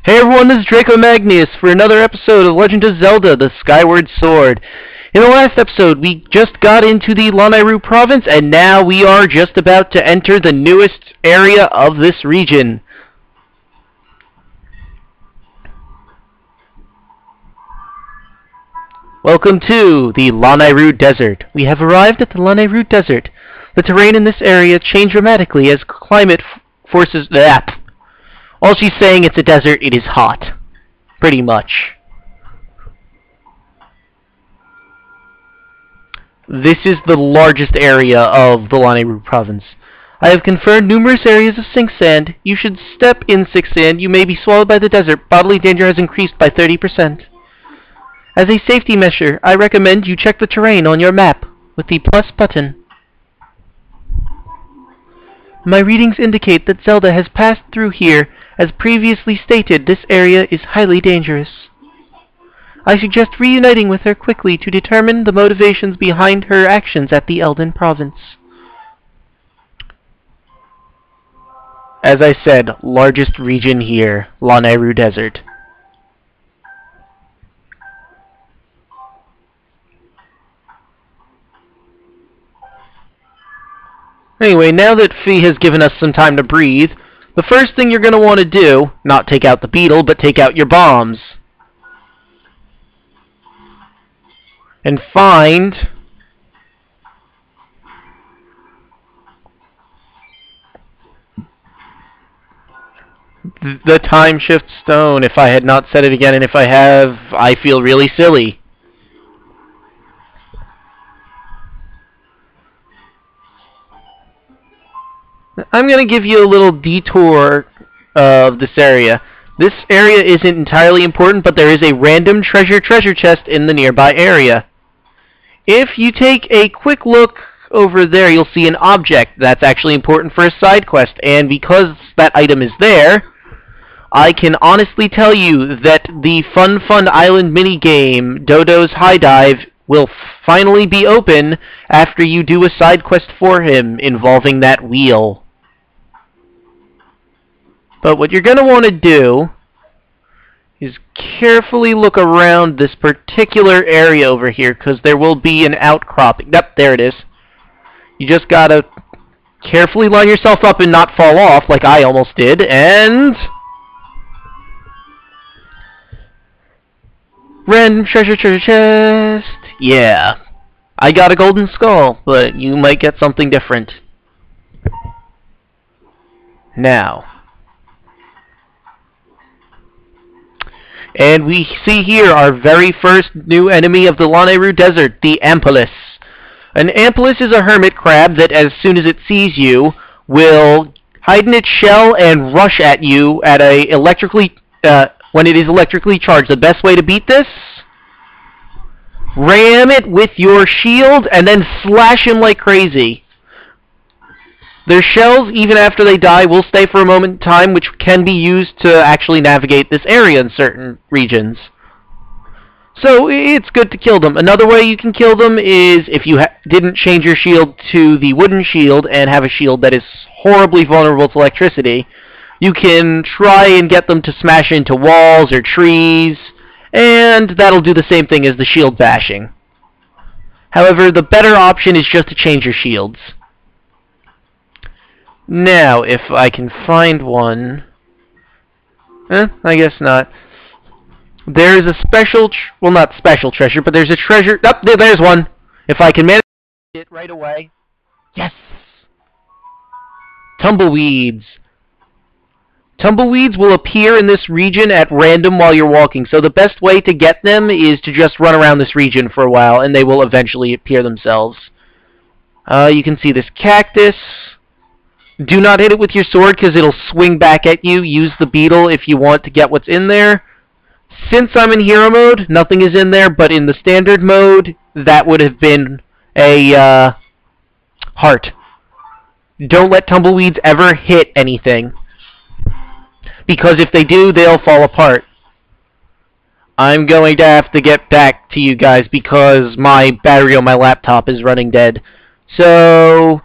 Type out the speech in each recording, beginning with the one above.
Hey everyone, this is Draco Magnius for another episode of Legend of Zelda: The Skyward Sword. In the last episode, we just got into the Lanayru province, and now we are just about to enter the newest area of this region. Welcome to the Lanayru Desert. We have arrived at the Lanayru Desert. The terrain in this area changed dramatically as climate forces... All she's saying, it's a desert, it is hot. Pretty much. This is the largest area of the Lanayru province. I have confirmed numerous areas of sink sand. You should step in sink sand. You may be swallowed by the desert. Bodily danger has increased by 30%. As a safety measure, I recommend you check the terrain on your map with the plus button. My readings indicate that Zelda has passed through here. As previously stated, this area is highly dangerous. I suggest reuniting with her quickly to determine the motivations behind her actions at the Elden province. As I said, largest region here, Lanayru Desert. Anyway, now that Fee has given us some time to breathe, the first thing you're going to want to do, not take out the beetle, but take out your bombs. And find the time shift stone. If I had not said it again, and if I have, I feel really silly. I'm going to give you a little detour of this area. This area isn't entirely important, but there is a random treasure chest in the nearby area. If you take a quick look over there, you'll see an object that's actually important for a side quest, and because that item is there, I can honestly tell you that the Fun Island minigame, Dodo's High Dive, will finally be open after you do a side quest for him involving that wheel. But what you're going to want to do is carefully look around this particular area over here, because there will be an outcropping. Yep, there it is. You just got to carefully line yourself up and not fall off like I almost did, and... Random treasure chest. Yeah. I got a golden skull, but you might get something different. Now. And we see here our very first new enemy of the Lanayru Desert, the Ampulus. An Ampulus is a hermit crab that, as soon as it sees you, will hide in its shell and rush at you at when it is electrically charged. The best way to beat this? Ram it with your shield and then slash him like crazy. Their shells, even after they die, will stay for a moment in time, which can be used to actually navigate this area in certain regions. So it's good to kill them. Another way you can kill them is if you didn't change your shield to the wooden shield and have a shield that is horribly vulnerable to electricity, you can try and get them to smash into walls or trees, and that'll do the same thing as the shield bashing. However, the better option is just to change your shields. Now, if I can find one... I guess not. There's a special... well, not special treasure, but there's a treasure... oh, there's one! If I can manage it right away... Yes! Tumbleweeds. Tumbleweeds will appear in this region at random while you're walking, so the best way to get them is to just run around this region for a while, and they will eventually appear themselves. You can see this cactus... Do not hit it with your sword because it'll swing back at you. Use the beetle if you want to get what's in there. Since I'm in hero mode, nothing is in there, but in the standard mode, that would have been a heart. Don't let tumbleweeds ever hit anything, because if they do, they'll fall apart. I'm going to have to get back to you guys because my battery on my laptop is running dead. So...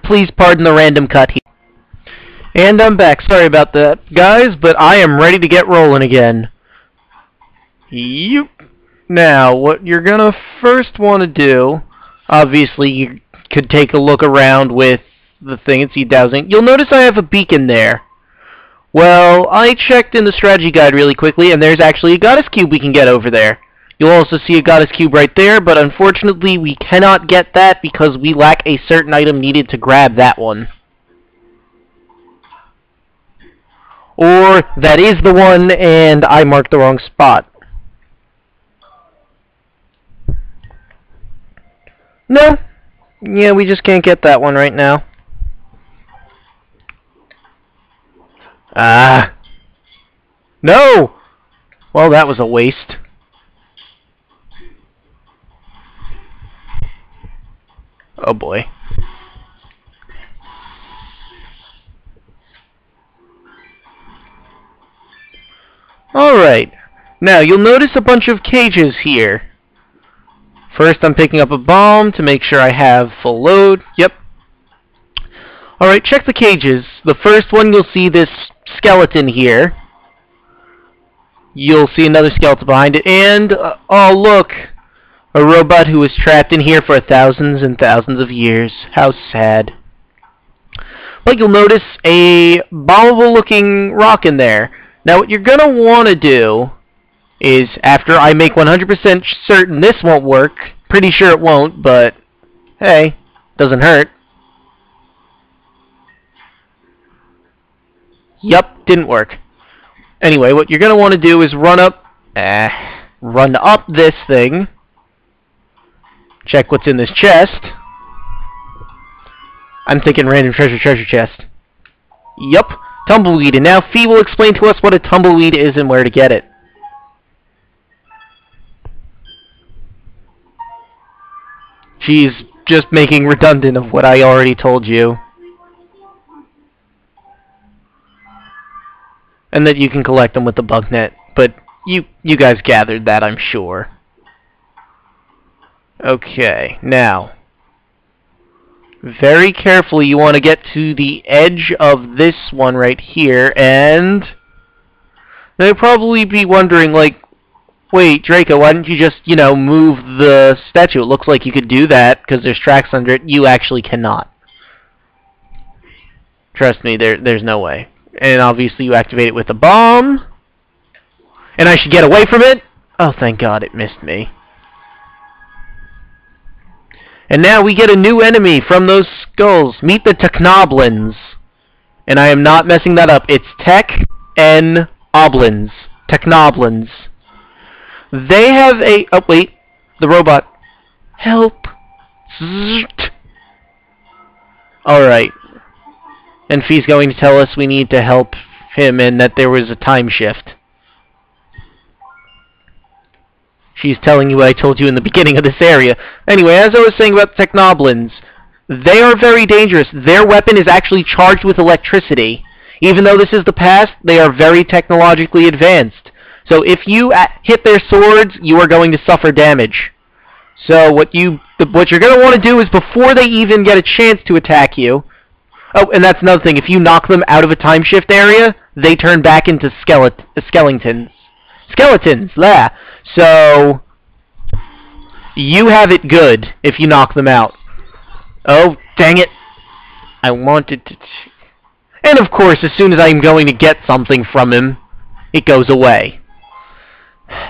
please pardon the random cut here. And I'm back. Sorry about that, guys, but I am ready to get rolling again. Yep. Now, what you're gonna first want to do, obviously, you could take a look around with the thing and see dowsing. You'll notice I have a beacon there. Well, I checked in the strategy guide really quickly, and there's actually a goddess cube we can get over there. You'll also see a goddess cube right there, but unfortunately we cannot get that because we lack a certain item needed to grab that one. Or that is the one, and I marked the wrong spot. No. Yeah, we just can't get that one right now. Ah. No! Well, that was a waste. Oh boy. Alright. Now, you'll notice a bunch of cages here. First, I'm picking up a bomb to make sure I have full load. Yep. Alright, check the cages. The first one, you'll see this skeleton here. You'll see another skeleton behind it. And, oh look! A robot who was trapped in here for thousands and thousands of years. How sad. But you'll notice a bombable-looking rock in there. Now, what you're going to want to do is, after I make 100% certain this won't work, pretty sure it won't, but hey, doesn't hurt. Yup, didn't work. Anyway, what you're going to want to do is run up this thing. Check what's in this chest. I'm thinking random treasure chest. Yup, tumbleweed. And now Fee will explain to us what a tumbleweed is and where to get it. She's just making redundant of what I already told you. And that you can collect them with the bug net. But you guys gathered that, I'm sure. Okay, now, very carefully you want to get to the edge of this one right here, and they'll probably be wondering, like, wait, Draco, why didn't you just, move the statue? It looks like you could do that, because there's tracks under it. You actually cannot. Trust me, there's no way. And obviously you activate it with a bomb, and I should get away from it? Oh, thank God, it missed me. And now we get a new enemy from those skulls. Meet the Technoblins. And I am not messing that up. It's Tech-N-Oblins. Technoblins. They have a... Oh, wait. The robot. Help. Alright. And Fee's going to tell us we need to help him and that there was a time shift. She's telling you what I told you in the beginning of this area. Anyway, as I was saying about Technoblins, they are very dangerous. Their weapon is actually charged with electricity. Even though this is the past, they are very technologically advanced. So if you hit their swords, you are going to suffer damage. So what you're going to want to do is, before they even get a chance to attack you... Oh, and that's another thing. If you knock them out of a time shift area, they turn back into skeletons. Skeletons, lah. So, you have it good if you knock them out. Oh, dang it. I wanted to... And of course, as soon as I'm going to get something from him, it goes away.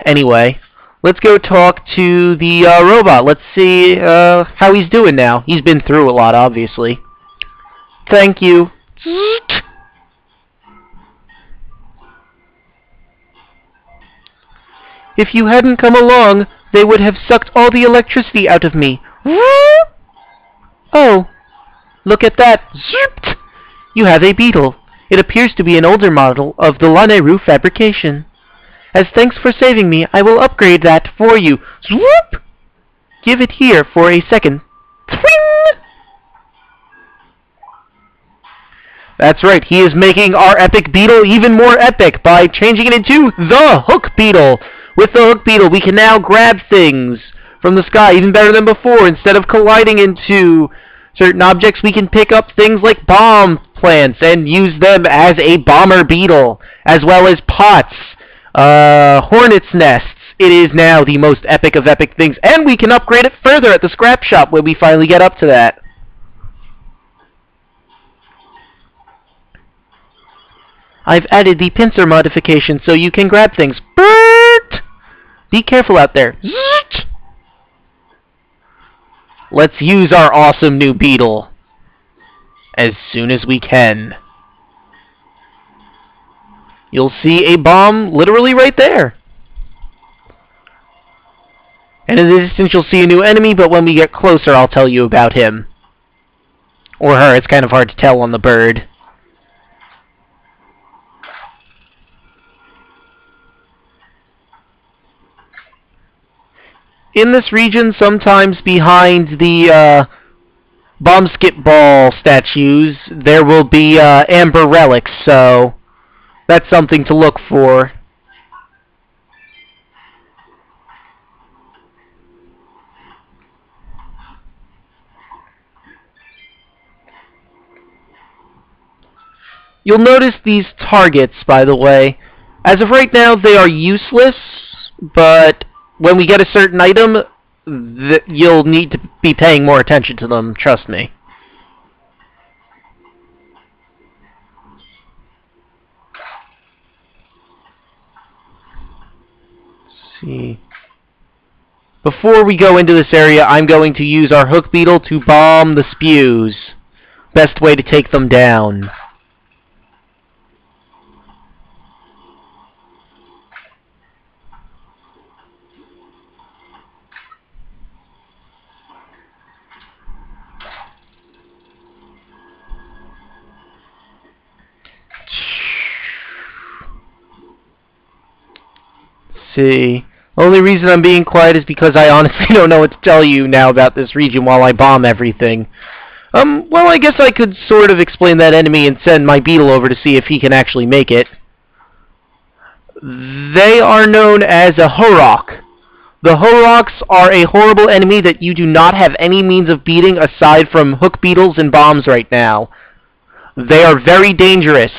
Anyway, let's go talk to the robot. Let's see how he's doing now. He's been through a lot, obviously. Thank you. If you hadn't come along, they would have sucked all the electricity out of me. Oh, look at that. You have a beetle. It appears to be an older model of the Lanayru fabrication. As thanks for saving me, I will upgrade that for you. Swoop! Give it here for a second. Swing! That's right, he is making our epic beetle even more epic by changing it into the Hook Beetle. With the Hook Beetle, we can now grab things from the sky even better than before. Instead of colliding into certain objects, we can pick up things like bombs, plants and use them as a bomber beetle, as well as pots, hornets' nests. It is now the most epic of epic things, and we can upgrade it further at the scrap shop when we finally get up to that. I've added the pincer modification so you can grab things. Bert! Be careful out there. Zzzt! Let's use our awesome new beetle as soon as we can. You'll see a bomb literally right there. And in the distance you'll see a new enemy, but when we get closer I'll tell you about him. Or her, it's kind of hard to tell on the bird. In this region, sometimes behind the bomb skip ball statues, there will be amber relics, so that's something to look for. You'll notice these targets, by the way. As of right now, they are useless, but when we get a certain item, you'll need to be paying more attention to them, trust me. Let's see. Before we go into this area, I'm going to use our hook beetle to bomb the spews. Best way to take them down. See. Only reason I'm being quiet is because I honestly don't know what to tell you now about this region while I bomb everything. Well, I guess I could sort of explain that enemy and send my beetle over to see if he can actually make it. They are known as a Horok. The Horoks are a horrible enemy that you do not have any means of beating aside from hook beetles and bombs right now. They are very dangerous.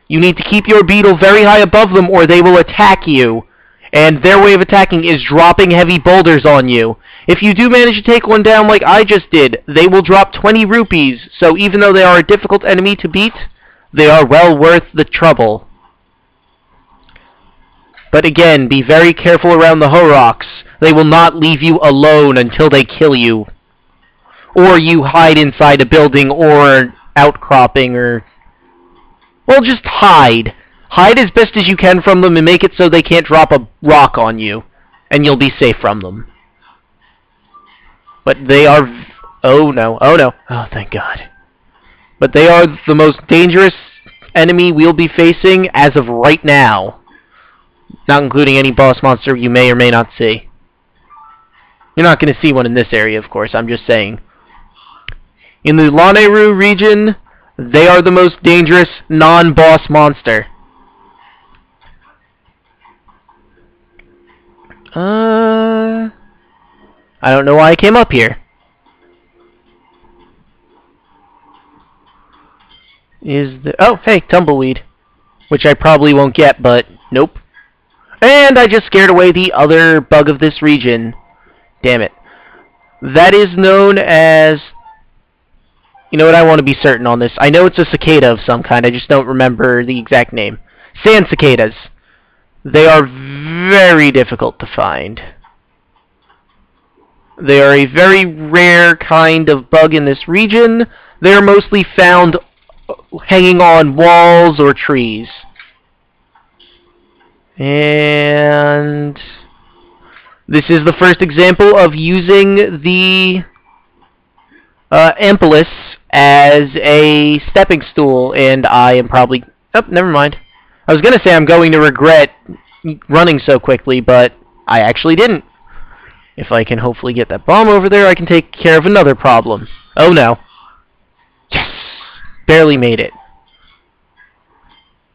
You need to keep your beetle very high above them or they will attack you. And their way of attacking is dropping heavy boulders on you. If you do manage to take one down like I just did, they will drop 20 rupees, so even though they are a difficult enemy to beat, they are well worth the trouble. But again, be very careful around the Horoks. They will not leave you alone until they kill you. Or you hide inside a building or outcropping or... well, just hide. Hide as best as you can from them and make it so they can't drop a rock on you. And you'll be safe from them. But they are... oh no, oh no. Oh, thank God. But they are the most dangerous enemy we'll be facing as of right now. Not including any boss monster you may or may not see. You're not going to see one in this area, of course, I'm just saying. In the Lanayru region, they are the most dangerous non-boss monster. I don't know why I came up here. Oh, hey, tumbleweed. Which I probably won't get, but nope. And I just scared away the other bug of this region. Damn it. That is known as... you know what, I want to be certain on this. I know it's a cicada of some kind, I just don't remember the exact name. Sand cicadas. They are very difficult to find. They are a very rare kind of bug in this region. They are mostly found hanging on walls or trees. And this is the first example of using the Ampelus as a stepping stool, and I am probably... oh, never mind. I was going to say I'm going to regret running so quickly, but I actually didn't. If I can hopefully get that bomb over there, I can take care of another problem. Oh no. Yes! Barely made it.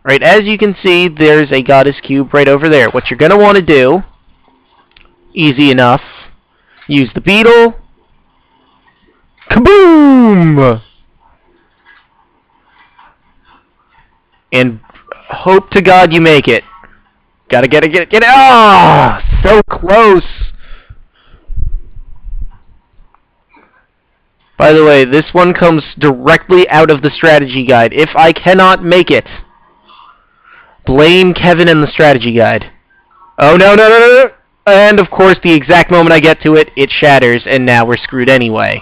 Right, as you can see, there's a goddess cube right over there. What you're going to want to do, easy enough, use the beetle. Kaboom! And hope to God you make it. Gotta get it. Ah! So close! By the way, this one comes directly out of the strategy guide. If I cannot make it, blame Kevin and the strategy guide. Oh, no. And, of course, the exact moment I get to it, it shatters, and now we're screwed anyway.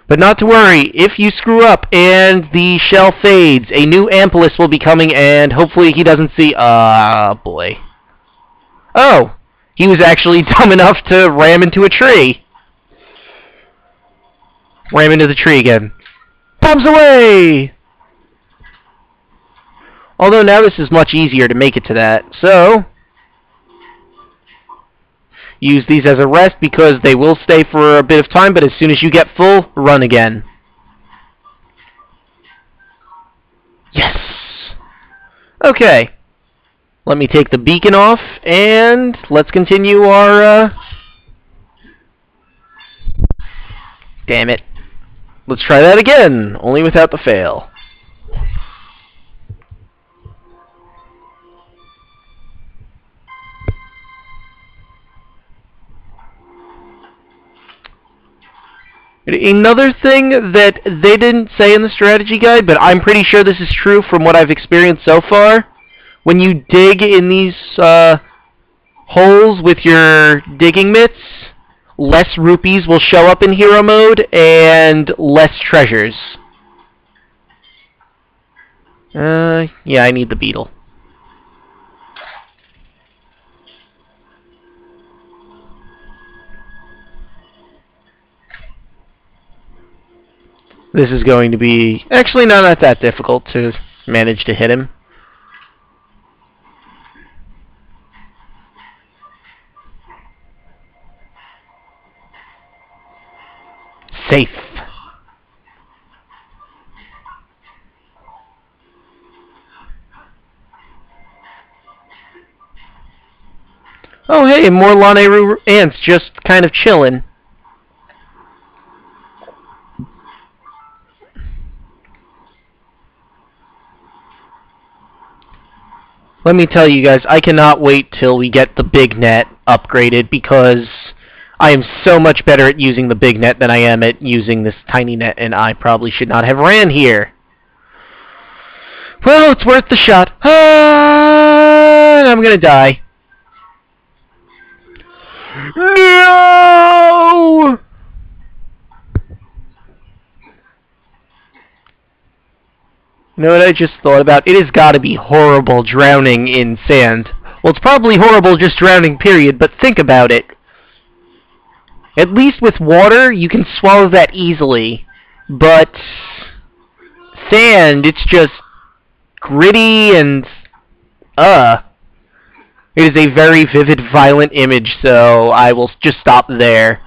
But not to worry, if you screw up and the shell fades, a new Ampelus will be coming, and hopefully he doesn't see... Ah, boy. Oh, he was actually dumb enough to ram into a tree. Ram into the tree again. Bombs away! Although now this is much easier to make it to that, so... use these as a rest because they will stay for a bit of time, but as soon as you get full, run again. Yes! Okay. Let me take the beacon off, and let's continue our, Damn it. Let's try that again, only without the fail. Another thing that they didn't say in the strategy guide, but I'm pretty sure this is true from what I've experienced so far, when you dig in these holes with your digging mitts, less rupees will show up in hero mode, and less treasures. Yeah, I need the beetle. This is going to be actually not that difficult to manage to hit him. Safe. Oh hey, more Lanayru ants just kind of chilling. Let me tell you guys, I cannot wait till we get the big net upgraded because I am so much better at using the big net than I am at using this tiny net, and I probably should not have ran here. Well, it's worth the shot. I'm gonna die. No! You know what I just thought about? It has got to be horrible drowning in sand. Well, it's probably horrible just drowning, period, but think about it. At least with water, you can swallow that easily. But sand, it's just gritty and... It is a very vivid, violent image, so I will just stop there.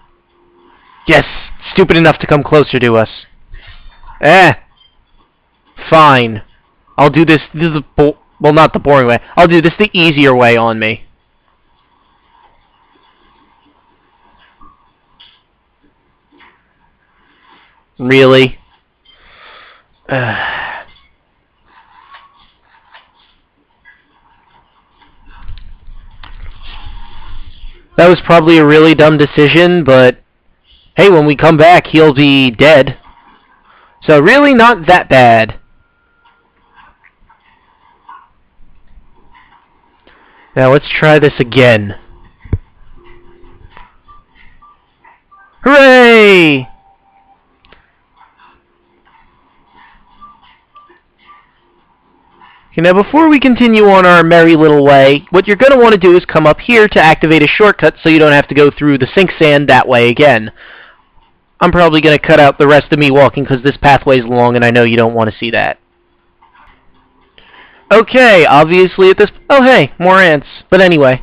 Yes, stupid enough to come closer to us. Fine. I'll do this well, not the boring way. I'll do this the easier way on me. Really? That was probably a really dumb decision, but hey, when we come back, he'll be dead. So really not that bad. Now let's try this again. Hooray! Okay, now before we continue on our merry little way, what you're going to want to do is come up here to activate a shortcut so you don't have to go through the sink sand that way again. I'm probably going to cut out the rest of me walking because this pathway is long and I know you don't want to see that. Okay, obviously at this... Oh, hey, more ants. But anyway,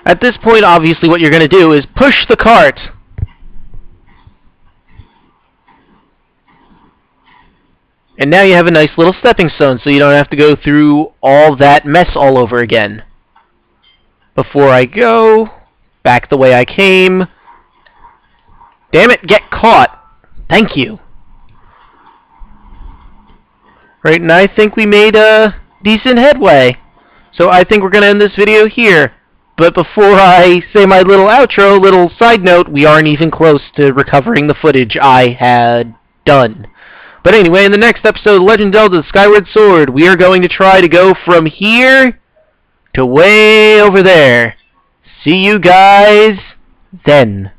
at this point, obviously what you're going to do is push the cart. And now you have a nice little stepping stone, so you don't have to go through all that mess all over again. Before I go, back the way I came. Damn it, get caught. Thank you. Right, and I think we made a decent headway. So I think we're going to end this video here. But before I say my little outro, little side note, we aren't even close to recovering the footage I had done. But anyway, in the next episode of Legend of Zelda: The Skyward Sword, we are going to try to go from here to way over there. See you guys then.